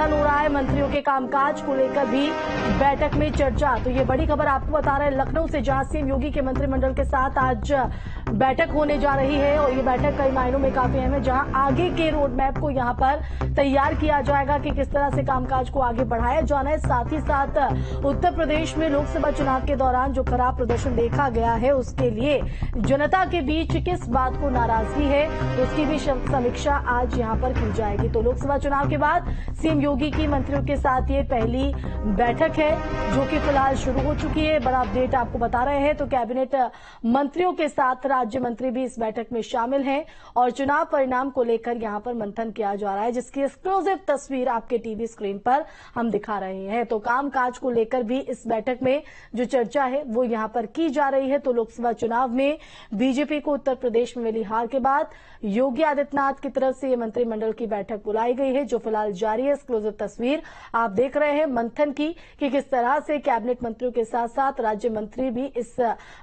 मंथन हो रहा है। मंत्रियों के कामकाज को लेकर भी बैठक में चर्चा। तो ये बड़ी खबर आपको बता रहे हैं लखनऊ से, जहां सीएम योगी के मंत्रिमंडल के साथ आज बैठक होने जा रही है और ये बैठक कई मायनों में काफी अहम है, जहां आगे के रोड मैप को यहां पर तैयार किया जाएगा कि किस तरह से कामकाज को आगे बढ़ाया जाना है। साथ ही साथ उत्तर प्रदेश में लोकसभा चुनाव के दौरान जो खराब प्रदर्शन देखा गया है उसके लिए जनता के बीच किस बात को नाराजगी है उसकी भी समीक्षा आज यहां पर की जाएगी। तो लोकसभा चुनाव के बाद सीएम योगी की मंत्रियों के साथ ये पहली बैठक है जो कि फिलहाल शुरू हो चुकी है। बड़ा अपडेट आपको बता रहे हैं। तो कैबिनेट मंत्रियों के साथ राज्य मंत्री भी इस बैठक में शामिल हैं और चुनाव परिणाम को लेकर यहां पर मंथन किया जा रहा है, जिसकी एक्सक्लूसिव तस्वीर आपके टीवी स्क्रीन पर हम दिखा रहे हैं। तो कामकाज को लेकर भी इस बैठक में जो चर्चा है वो यहां पर की जा रही है। तो लोकसभा चुनाव में बीजेपी को उत्तर प्रदेश में मिली हार के बाद योगी आदित्यनाथ की तरफ से ये मंत्रिमंडल की बैठक बुलाई गई है, जो फिलहाल जारी है। एक्सक्लूसिव तस्वीर आप देख रहे हैं मंथन की कि किस तरह से कैबिनेट मंत्रियों के साथ साथ राज्य मंत्री भी इस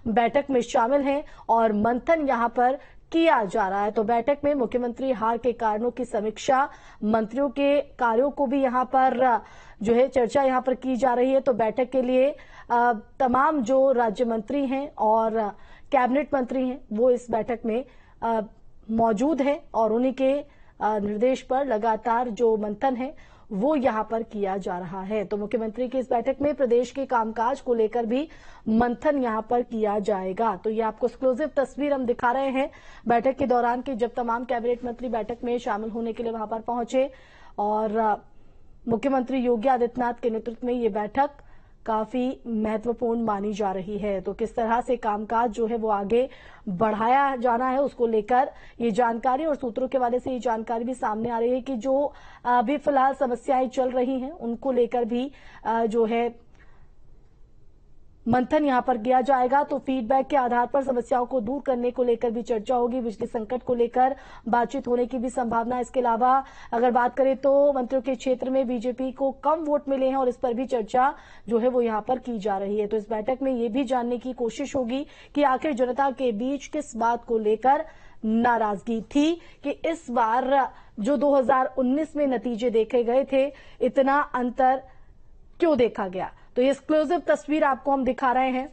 बैठक में शामिल हैं और मंथन यहां पर किया जा रहा है। तो बैठक में मुख्यमंत्री हार के कारणों की समीक्षा, मंत्रियों के कार्यों को भी यहां पर जो है चर्चा यहां पर की जा रही है। तो बैठक के लिए तमाम जो राज्य मंत्री हैं और कैबिनेट मंत्री हैं वो इस बैठक में मौजूद हैं और उन्हीं के निर्देश पर लगातार जो मंथन है वो यहां पर किया जा रहा है। तो मुख्यमंत्री की इस बैठक में प्रदेश के कामकाज को लेकर भी मंथन यहां पर किया जाएगा। तो ये आपको एक्सक्लूसिव तस्वीर हम दिखा रहे हैं बैठक के दौरान की, जब तमाम कैबिनेट मंत्री बैठक में शामिल होने के लिए वहां पर पहुंचे और मुख्यमंत्री योगी आदित्यनाथ के नेतृत्व में ये बैठक काफी महत्वपूर्ण मानी जा रही है। तो किस तरह से कामकाज जो है वो आगे बढ़ाया जाना है उसको लेकर ये जानकारी और सूत्रों के हवाले से ये जानकारी भी सामने आ रही है कि जो अभी फिलहाल समस्याएं चल रही हैं उनको लेकर भी जो है मंथन यहां पर किया जाएगा। तो फीडबैक के आधार पर समस्याओं को दूर करने को लेकर भी चर्चा होगी। बिजली संकट को लेकर बातचीत होने की भी संभावना है। इसके अलावा अगर बात करें तो मंत्रियों के क्षेत्र में बीजेपी को कम वोट मिले हैं और इस पर भी चर्चा जो है वो यहां पर की जा रही है। तो इस बैठक में ये भी जानने की कोशिश होगी कि आखिर जनता के बीच किस बात को लेकर नाराजगी थी कि इस बार जो 2019 में नतीजे देखे गए थे इतना अंतर क्यों देखा गया। तो ये एक्सक्लूसिव तस्वीर आपको हम दिखा रहे हैं।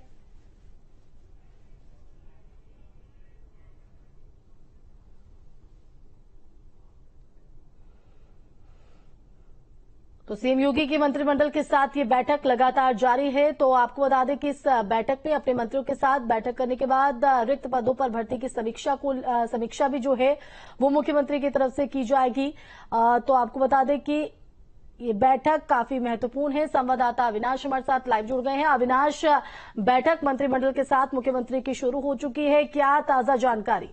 तो सीएम योगी की मंत्रिमंडल के साथ ये बैठक लगातार जारी है। तो आपको बता दें कि इस बैठक में अपने मंत्रियों के साथ बैठक करने के बाद रिक्त पदों पर भर्ती की समीक्षा भी जो है वो मुख्यमंत्री की तरफ से की जाएगी। तो आपको बता दें कि ये बैठक काफी महत्वपूर्ण है। संवाददाता अविनाश हमारे साथ लाइव जुड़ गए हैं। अविनाश, बैठक मंत्रिमंडल के साथ मुख्यमंत्री की शुरू हो चुकी है, क्या ताजा जानकारी?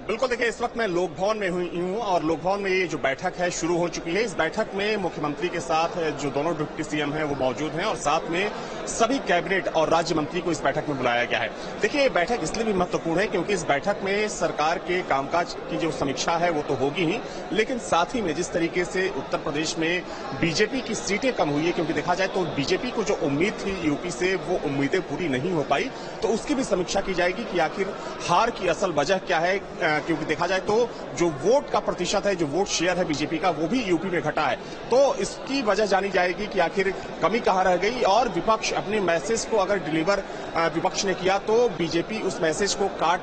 बिल्कुल, देखिए इस वक्त मैं लोक भवन में हूं और लोक भवन में ये जो बैठक है शुरू हो चुकी है। इस बैठक में मुख्यमंत्री के साथ जो दोनों डिप्टी सीएम हैं वो मौजूद हैं और साथ में सभी कैबिनेट और राज्य मंत्री को इस बैठक में बुलाया गया है। देखिए ये बैठक इसलिए भी महत्वपूर्ण है क्योंकि इस बैठक में सरकार के कामकाज की जो समीक्षा है वो तो होगी ही, लेकिन साथ ही में जिस तरीके से उत्तर प्रदेश में बीजेपी की सीटें कम हुई है, क्योंकि देखा जाए तो बीजेपी को जो उम्मीद थी यूपी से वो उम्मीदें पूरी नहीं हो पाई, तो उसकी भी समीक्षा की जाएगी कि आखिर हार की असल वजह क्या है। क्योंकि देखा जाए तो जो वोट का प्रतिशत है, जो वोट शेयर है बीजेपी का, वो भी यूपी में घटा है। तो इसकी वजह जानी जाएगी कि आखिर कमी कहां रह गई और विपक्ष अपने मैसेज को अगर डिलीवर विपक्ष ने किया तो बीजेपी उस मैसेज को काट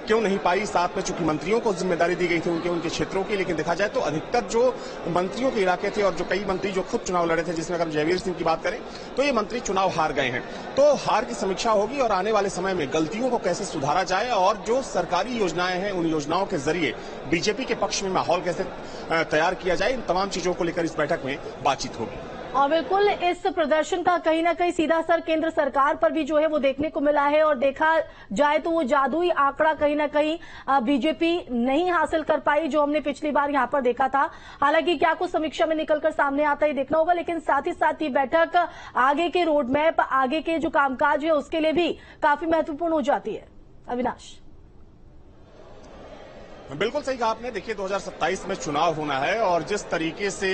क्यों नहीं पाई। साथ में चूंकि मंत्रियों को जिम्मेदारी दी गई थी उनके क्षेत्रों की, लेकिन देखा जाए तो अधिकतर जो मंत्रियों के इलाके थे और जो कई मंत्री जो खुद चुनाव लड़े थे, जिसमें अगर जयवीर सिंह की बात करें तो ये मंत्री चुनाव हार गए हैं। तो हार की समीक्षा होगी और आने वाले समय में गलतियों को कैसे सुधारा जाए और जो सरकारी योजनाएं हैं उन योजनाओं के जरिए बीजेपी के पक्ष में माहौल कैसे तैयार किया जाए, इन तमाम चीजों को लेकर इस बैठक में बातचीत होगी। और बिल्कुल इस प्रदर्शन का कहीं ना कहीं सीधा असर केंद्र सरकार पर भी जो है वो देखने को मिला है और देखा जाए तो वो जादुई आंकड़ा कहीं ना कहीं बीजेपी नहीं हासिल कर पाई जो हमने पिछली बार यहां पर देखा था। हालांकि क्या कुछ समीक्षा में निकलकर सामने आता है देखना होगा, लेकिन साथ ही साथ ये बैठक आगे के रोड मैप, आगे के जो कामकाज है उसके लिए भी काफी महत्वपूर्ण हो जाती है। अविनाश। बिल्कुल सही कहा आपने। देखिए 2027 में चुनाव होना है और जिस तरीके से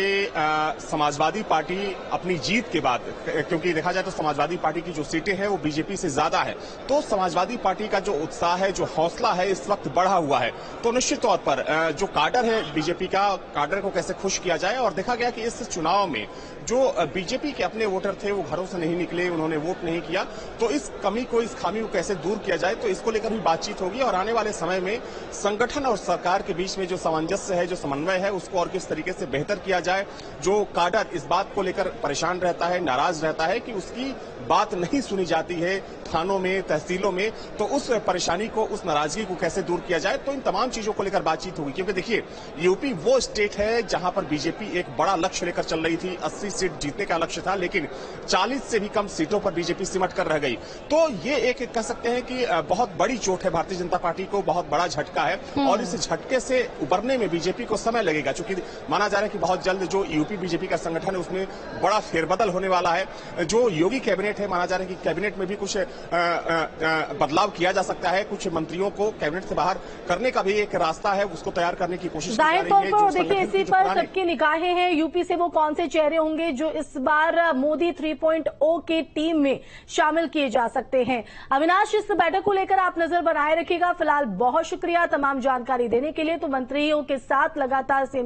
समाजवादी पार्टी अपनी जीत के बाद, क्योंकि देखा जाए तो समाजवादी पार्टी की जो सीटें हैं वो बीजेपी से ज्यादा है, तो समाजवादी पार्टी का जो उत्साह है, जो हौसला है इस वक्त बढ़ा हुआ है। तो निश्चित तौर पर जो काडर है बीजेपी का, काडर को कैसे खुश किया जाए। और देखा गया कि इस चुनाव में जो बीजेपी के अपने वोटर थे वो घरों से नहीं निकले, उन्होंने वोट नहीं किया, तो इस कमी को, इस खामी को कैसे दूर किया जाए, तो इसको लेकर भी बातचीत होगी। और आने वाले समय में संगठन और सरकार के बीच में जो सामंजस्य है, जो समन्वय है, उसको और किस तरीके से बेहतर किया जाए। जो काडर इस बात को लेकर परेशान रहता है, नाराज रहता है कि उसकी बात नहीं सुनी जाती है थानों में, तहसीलों में, तो उस परेशानी को, उस नाराजगी को कैसे दूर किया जाए, तो इन तमाम चीजों को लेकर बातचीत होगी। क्योंकि देखिए यूपी वो स्टेट है जहां पर बीजेपी एक बड़ा लक्ष्य लेकर चल रही थी। 80 सीट जीतने का लक्ष्य था, लेकिन 40 से भी कम सीटों पर बीजेपी सिमट कर रह गई। तो ये एक कह सकते हैं कि बहुत बड़ी चोट है भारतीय जनता पार्टी को, बहुत बड़ा झटका है। और इस झटके से उबरने में बीजेपी को समय लगेगा, क्योंकि माना जा रहा है कि बहुत जल्द जो यूपी बीजेपी का संगठन है उसमें बड़ा फेरबदल होने वाला है। जो योगी कैबिनेट है, माना जा रहा है कि कैबिनेट में भी कुछ बदलाव किया जा सकता है, कुछ मंत्रियों को कैबिनेट से बाहर करने का भी एक रास्ता है, उसको तैयार करने की कोशिश की जा रही है। जाहिर तौर पर देखिए इसी पर सबकी निगाहें हैं, यूपी से वो कौन से चेहरे होंगे जो इस बार मोदी 3.0 की टीम में शामिल किए जा सकते हैं। अविनाश, इस बैठक को लेकर आप नजर बनाए रखिएगा। फिलहाल बहुत शुक्रिया तमाम जानकारी देने के लिए। तो मंत्रियों के साथ लगातार सीएम